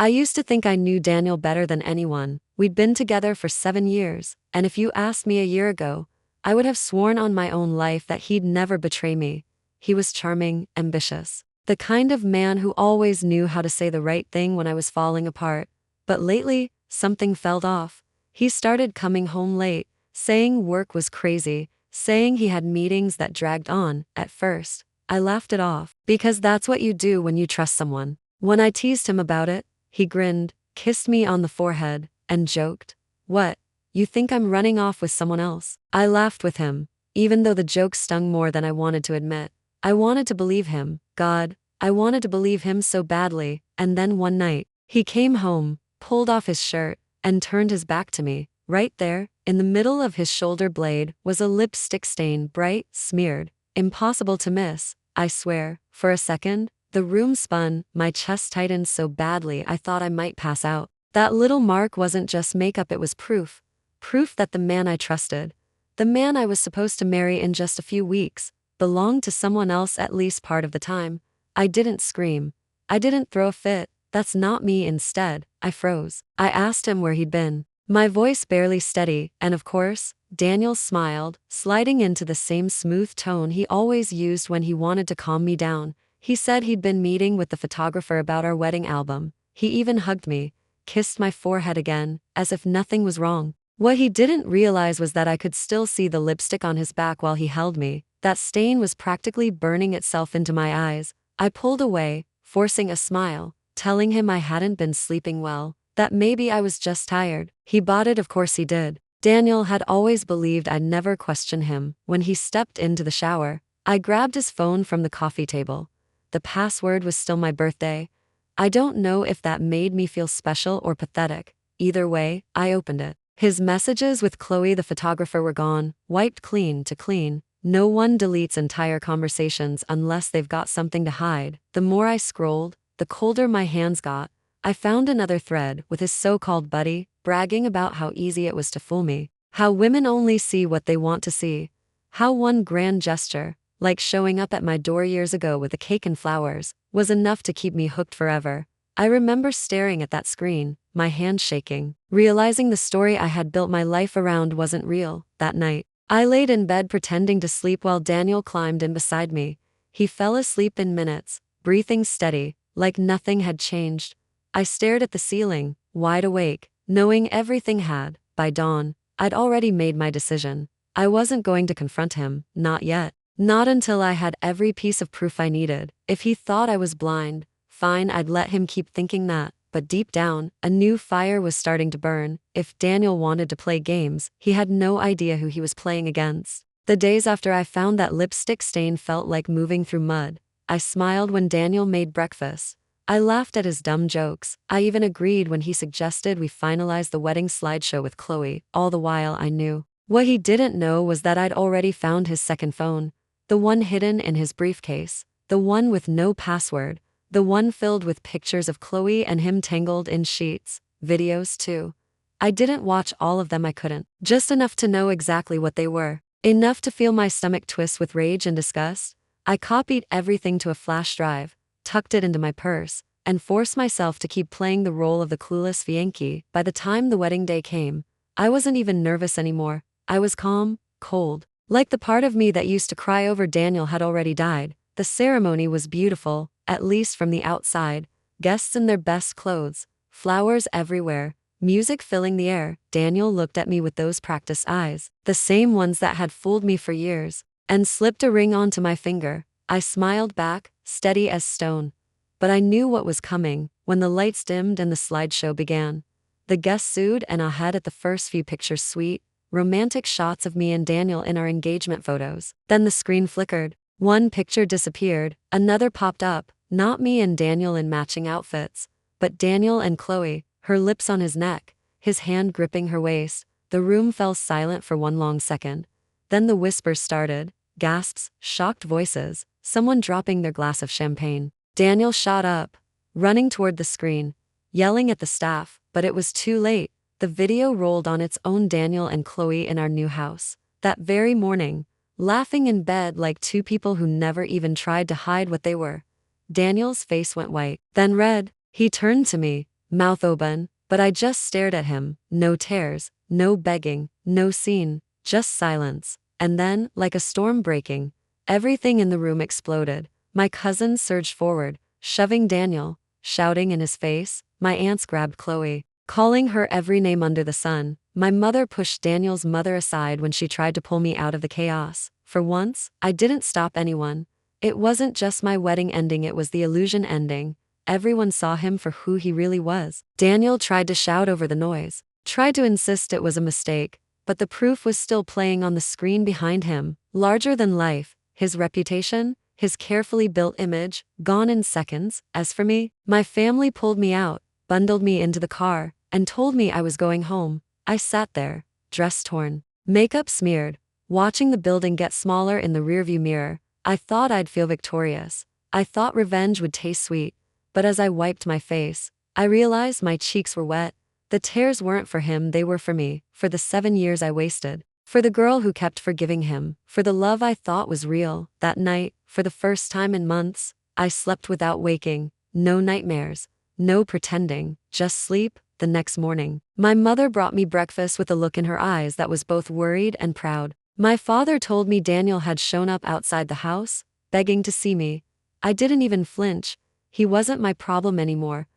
I used to think I knew Daniel better than anyone. We'd been together for 7 years, and if you asked me a year ago, I would have sworn on my own life that he'd never betray me. He was charming, ambitious, the kind of man who always knew how to say the right thing when I was falling apart. But lately, something felt off. He started coming home late, saying work was crazy, saying he had meetings that dragged on. At first, I laughed it off, because that's what you do when you trust someone. When I teased him about it, he grinned, kissed me on the forehead, and joked, "What? You think I'm running off with someone else?" I laughed with him, even though the joke stung more than I wanted to admit. I wanted to believe him. God, I wanted to believe him so badly. And then one night, he came home, pulled off his shirt, and turned his back to me. Right there, in the middle of his shoulder blade, was a lipstick stain, bright, smeared, impossible to miss. I swear, for a second, the room spun, my chest tightened so badly I thought I might pass out. That little mark wasn't just makeup, it was proof. Proof that the man I trusted, the man I was supposed to marry in just a few weeks, belonged to someone else at least part of the time. I didn't scream. I didn't throw a fit. That's not me. Instead, I froze. I asked him where he'd been, my voice barely steady, and of course, Daniel smiled, sliding into the same smooth tone he always used when he wanted to calm me down. He said he'd been meeting with the photographer about our wedding album. He even hugged me, kissed my forehead again, as if nothing was wrong. What he didn't realize was that I could still see the lipstick on his back while he held me. That stain was practically burning itself into my eyes. I pulled away, forcing a smile, telling him I hadn't been sleeping well, that maybe I was just tired. He bought it, of course he did. Daniel had always believed I'd never question him. When he stepped into the shower, I grabbed his phone from the coffee table. The password was still my birthday. I don't know if that made me feel special or pathetic. Either way, I opened it. His messages with Chloe the photographer were gone, wiped clean to clean. No one deletes entire conversations unless they've got something to hide. The more I scrolled, the colder my hands got. I found another thread with his so-called buddy, bragging about how easy it was to fool me. How women only see what they want to see. How one grand gesture, like showing up at my door years ago with a cake and flowers, was enough to keep me hooked forever. I remember staring at that screen, my hand shaking, realizing the story I had built my life around wasn't real. That night, I laid in bed pretending to sleep while Daniel climbed in beside me. He fell asleep in minutes, breathing steady, like nothing had changed. I stared at the ceiling, wide awake, knowing everything had. By dawn, I'd already made my decision. I wasn't going to confront him, not yet. Not until I had every piece of proof I needed. If he thought I was blind, fine, I'd let him keep thinking that. But deep down, a new fire was starting to burn. If Daniel wanted to play games, he had no idea who he was playing against. The days after I found that lipstick stain felt like moving through mud. I smiled when Daniel made breakfast. I laughed at his dumb jokes. I even agreed when he suggested we finalize the wedding slideshow with Chloe. All the while I knew. What he didn't know was that I'd already found his second phone. The one hidden in his briefcase. The one with no password. The one filled with pictures of Chloe and him tangled in sheets. Videos too. I didn't watch all of them, I couldn't. Just enough to know exactly what they were. Enough to feel my stomach twist with rage and disgust. I copied everything to a flash drive, tucked it into my purse, and forced myself to keep playing the role of the clueless fiancé. By the time the wedding day came, I wasn't even nervous anymore. I was calm, cold. Like the part of me that used to cry over Daniel had already died. The ceremony was beautiful, at least from the outside. Guests in their best clothes, flowers everywhere, music filling the air. Daniel looked at me with those practiced eyes, the same ones that had fooled me for years, and slipped a ring onto my finger. I smiled back, steady as stone. But I knew what was coming when the lights dimmed and the slideshow began. The guests sued and ahead at the first few pictures, sweet, romantic shots of me and Daniel in our engagement photos. Then the screen flickered. One picture disappeared, another popped up, not me and Daniel in matching outfits, but Daniel and Chloe, her lips on his neck, his hand gripping her waist. The room fell silent for one long second. Then the whispers started, gasps, shocked voices, someone dropping their glass of champagne. Daniel shot up, running toward the screen, yelling at the staff, but it was too late. The video rolled on its own. Daniel and Chloe in our new house. That very morning, laughing in bed like two people who never even tried to hide what they were. Daniel's face went white, then red. He turned to me, mouth open, but I just stared at him. No tears, no begging, no scene, just silence. And then, like a storm breaking, everything in the room exploded. My cousins surged forward, shoving Daniel, shouting in his face. My aunts grabbed Chloe, calling her every name under the sun. My mother pushed Daniel's mother aside when she tried to pull me out of the chaos. For once, I didn't stop anyone. It wasn't just my wedding ending, it was the illusion ending. Everyone saw him for who he really was. Daniel tried to shout over the noise, tried to insist it was a mistake, but the proof was still playing on the screen behind him, larger than life. His reputation, his carefully built image, gone in seconds. As for me, my family pulled me out, bundled me into the car, and told me I was going home. I sat there, dress torn, makeup smeared, watching the building get smaller in the rearview mirror. I thought I'd feel victorious. I thought revenge would taste sweet. But as I wiped my face, I realized my cheeks were wet. The tears weren't for him, they were for me, for the 7 years I wasted, for the girl who kept forgiving him, for the love I thought was real. That night, for the first time in months, I slept without waking. No nightmares, no pretending, just sleep. The next morning, my mother brought me breakfast with a look in her eyes that was both worried and proud. My father told me Daniel had shown up outside the house, begging to see me. I didn't even flinch. He wasn't my problem anymore.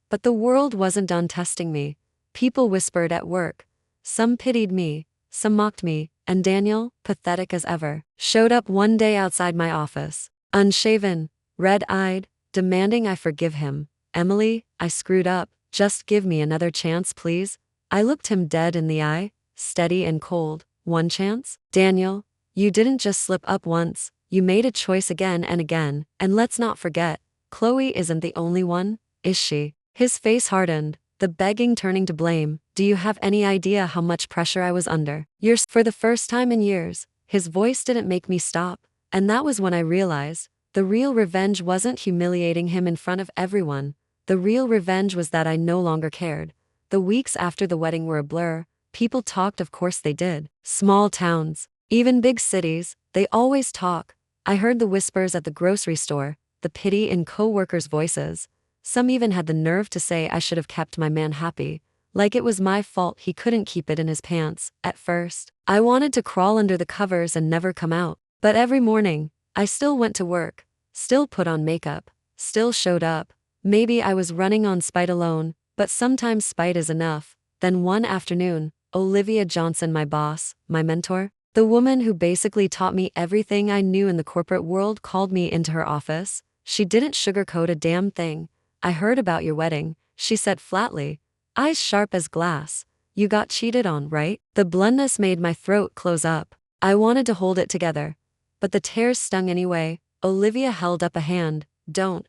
But the world wasn't done testing me. People whispered at work. Some pitied me, some mocked me, and Daniel, pathetic as ever, showed up one day outside my office, unshaven, red-eyed, demanding I forgive him. Emily, I screwed up. Just give me another chance, please. I looked him dead in the eye, steady and cold. One chance? Daniel, you didn't just slip up once. You made a choice again and again. And let's not forget, Chloe isn't the only one, is she? His face hardened, the begging turning to blame. Do you have any idea how much pressure I was under? For the first time in years, his voice didn't make me stop. And that was when I realized, the real revenge wasn't humiliating him in front of everyone. The real revenge was that I no longer cared. The weeks after the wedding were a blur. People talked, of course they did. Small towns, even big cities, they always talk. I heard the whispers at the grocery store, the pity in co-workers' voices. Some even had the nerve to say I should have kept my man happy, like it was my fault he couldn't keep it in his pants. At first, I wanted to crawl under the covers and never come out. But every morning, I still went to work, still put on makeup, still showed up. Maybe I was running on spite alone, but sometimes spite is enough. Then one afternoon, Olivia Johnson, my boss, my mentor, the woman who basically taught me everything I knew in the corporate world, called me into her office. She didn't sugarcoat a damn thing. I heard about your wedding, she said flatly, eyes sharp as glass. You got cheated on, right? The bluntness made my throat close up. I wanted to hold it together, but the tears stung anyway. Olivia held up a hand. Don't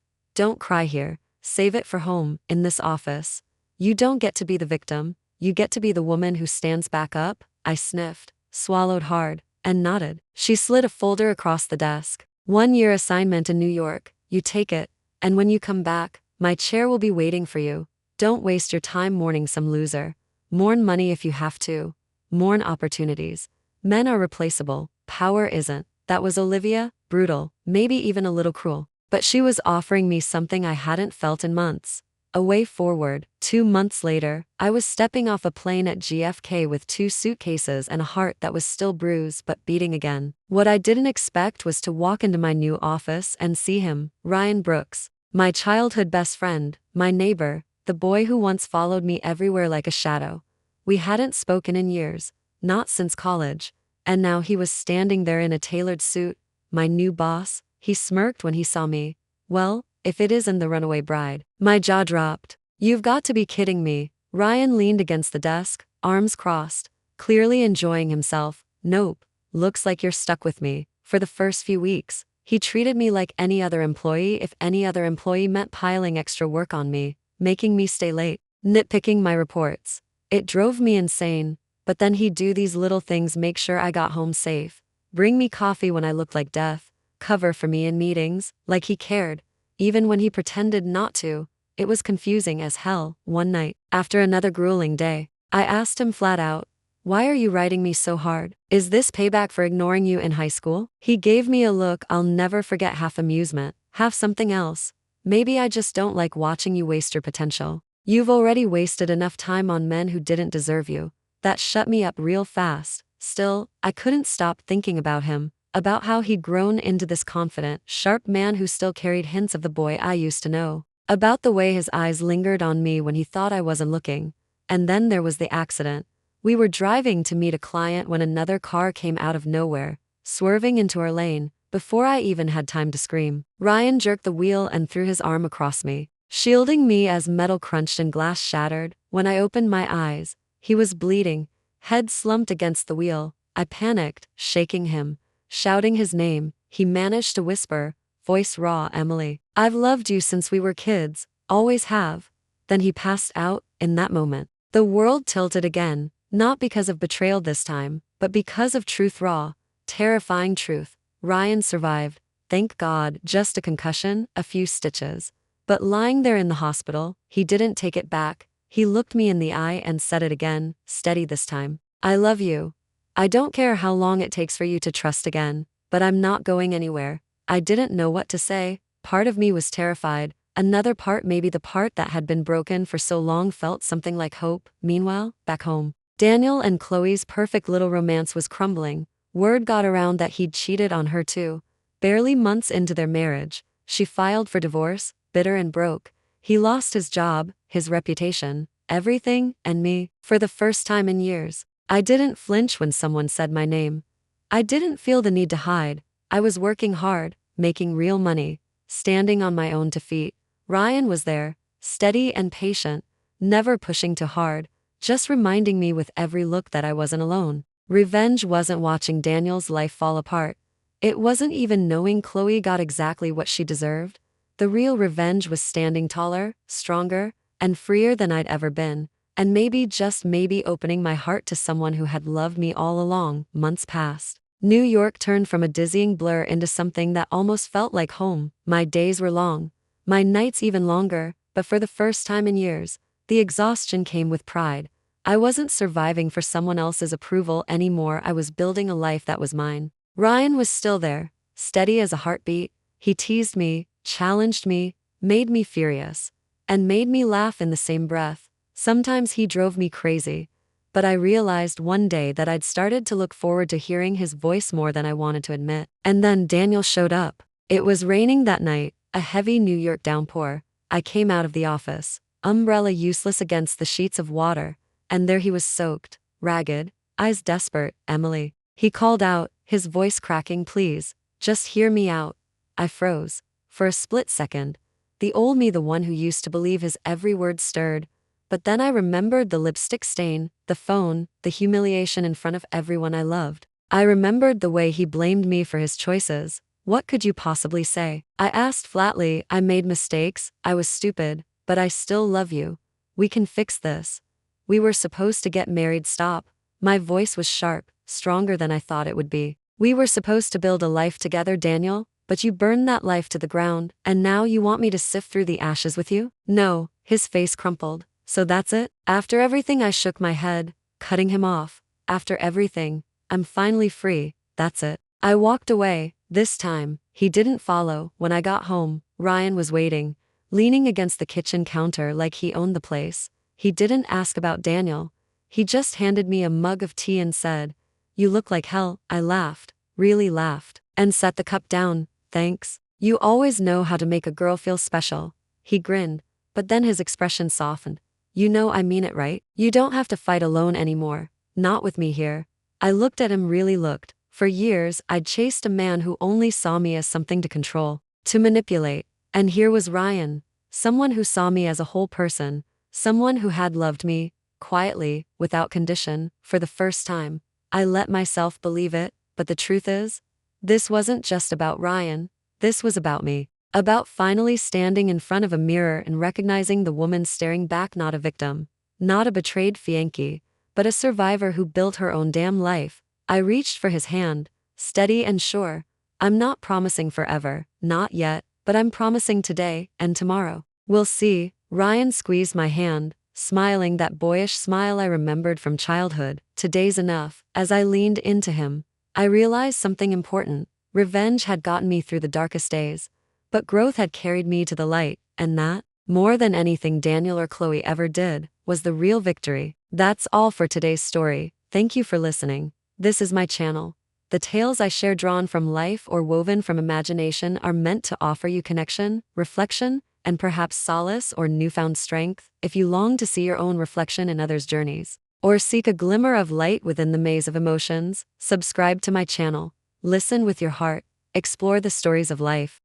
cry here. Save it for home, in this office. You don't get to be the victim, you get to be the woman who stands back up. I sniffed, swallowed hard, and nodded. She slid a folder across the desk. 1-year assignment in New York, you take it, and when you come back, my chair will be waiting for you. Don't waste your time mourning some loser. Mourn money if you have to. Mourn opportunities. Men are replaceable, power isn't. That was Olivia, brutal, maybe even a little cruel. But she was offering me something I hadn't felt in months. A way forward. 2 months later, I was stepping off a plane at JFK with 2 suitcases and a heart that was still bruised but beating again. What I didn't expect was to walk into my new office and see him, Ryan Brooks, my childhood best friend, my neighbor, the boy who once followed me everywhere like a shadow. We hadn't spoken in years, not since college, and now he was standing there in a tailored suit, my new boss. He smirked when he saw me. Well, if it isn't the runaway bride. My jaw dropped. You've got to be kidding me. Ryan leaned against the desk, arms crossed, clearly enjoying himself. Nope, looks like you're stuck with me. For the first few weeks, he treated me like any other employee. If any other employee meant piling extra work on me, making me stay late, nitpicking my reports. It drove me insane. But then he'd do these little things, make sure I got home safe, bring me coffee when I looked like death, cover for me in meetings, like he cared, even when he pretended not to. It was confusing as hell. One night, after another grueling day, I asked him flat out, "Why are you writing me so hard? Is this payback for ignoring you in high school?" He gave me a look I'll never forget, half amusement, half something else. "Maybe I just don't like watching you waste your potential." You've already wasted enough time on men who didn't deserve you. That shut me up real fast. Still, I couldn't stop thinking about him, about how he'd grown into this confident, sharp man who still carried hints of the boy I used to know. About the way his eyes lingered on me when he thought I wasn't looking. And then there was the accident. We were driving to meet a client when another car came out of nowhere, swerving into our lane. Before I even had time to scream, Ryan jerked the wheel and threw his arm across me, shielding me as metal crunched and glass shattered. When I opened my eyes, he was bleeding, head slumped against the wheel. I panicked, shaking him, shouting his name. He managed to whisper, voice raw, "Emily, I've loved you since we were kids, always have." Then he passed out. In that moment, the world tilted again, not because of betrayal this time, but because of truth, raw, terrifying truth. Ryan survived, thank God, just a concussion, a few stitches. But lying there in the hospital, he didn't take it back. He looked me in the eye and said it again, steady this time. "I love you. I don't care how long it takes for you to trust again, but I'm not going anywhere." I didn't know what to say. Part of me was terrified. Another part, maybe the part that had been broken for so long, felt something like hope. Meanwhile, back home, Daniel and Chloe's perfect little romance was crumbling. Word got around that he'd cheated on her too. Barely months into their marriage, she filed for divorce, bitter and broke. He lost his job, his reputation, everything, and me. For the first time in years, I didn't flinch when someone said my name. I didn't feel the need to hide. I was working hard, making real money, standing on my own 2 feet. Ryan was there, steady and patient, never pushing too hard, just reminding me with every look that I wasn't alone. Revenge wasn't watching Daniel's life fall apart. It wasn't even knowing Chloe got exactly what she deserved. The real revenge was standing taller, stronger, and freer than I'd ever been, and maybe, just maybe, opening my heart to someone who had loved me all along. Months passed. New York turned from a dizzying blur into something that almost felt like home. My days were long, my nights even longer, but for the first time in years, the exhaustion came with pride. I wasn't surviving for someone else's approval anymore. I was building a life that was mine. Ryan was still there, steady as a heartbeat. He teased me, challenged me, made me furious, and made me laugh in the same breath. Sometimes he drove me crazy. But I realized one day that I'd started to look forward to hearing his voice more than I wanted to admit. And then Daniel showed up. It was raining that night, a heavy New York downpour. I came out of the office, umbrella useless against the sheets of water, and there he was, soaked, ragged, eyes desperate. "Emily," he called out, his voice cracking, "please, just hear me out." I froze. For a split second, the old me, the one who used to believe his every word, stirred. But then I remembered the lipstick stain, the phone, the humiliation in front of everyone I loved. I remembered the way he blamed me for his choices. "What could you possibly say?" I asked flatly. "I made mistakes, I was stupid, but I still love you. We can fix this. We were supposed to get married." Stop. My voice was sharp, stronger than I thought it would be. "We were supposed to build a life together, Daniel, but you burned that life to the ground, and now you want me to sift through the ashes with you?" "No." His face crumpled. "So that's it? After everything?" I shook my head, cutting him off. "After everything, I'm finally free, that's it." I walked away. This time, he didn't follow. When I got home, Ryan was waiting, leaning against the kitchen counter like he owned the place. He didn't ask about Daniel. He just handed me a mug of tea and said, "You look like hell." I laughed, really laughed, and set the cup down. "Thanks. You always know how to make a girl feel special." He grinned, but then his expression softened. "You know I mean it, right? You don't have to fight alone anymore. Not with me here." I looked at him, really looked. For years, I'd chased a man who only saw me as something to control, to manipulate. And here was Ryan, someone who saw me as a whole person, someone who had loved me, quietly, without condition. For the first time, I let myself believe it. But the truth is, this wasn't just about Ryan. This was about me. About finally standing in front of a mirror and recognizing the woman staring back, not a victim, not a betrayed fiancé, but a survivor who built her own damn life. I reached for his hand, steady and sure. "I'm not promising forever, not yet, but I'm promising today and tomorrow. We'll see." Ryan squeezed my hand, smiling, that boyish smile I remembered from childhood. "Today's enough." As I leaned into him, I realized something important. Revenge had gotten me through the darkest days, but growth had carried me to the light, and that More than anything Daniel or Chloe ever did was the real victory. That's all for today's story. Thank you for listening. This is my channel. The tales I share drawn from life or woven from imagination are meant to offer you connection, reflection, and perhaps solace or newfound strength. If you long to see your own reflection in others' journeys, or seek a glimmer of light within the maze of emotions, subscribe to my channel. Listen with your heart. Explore the stories of life.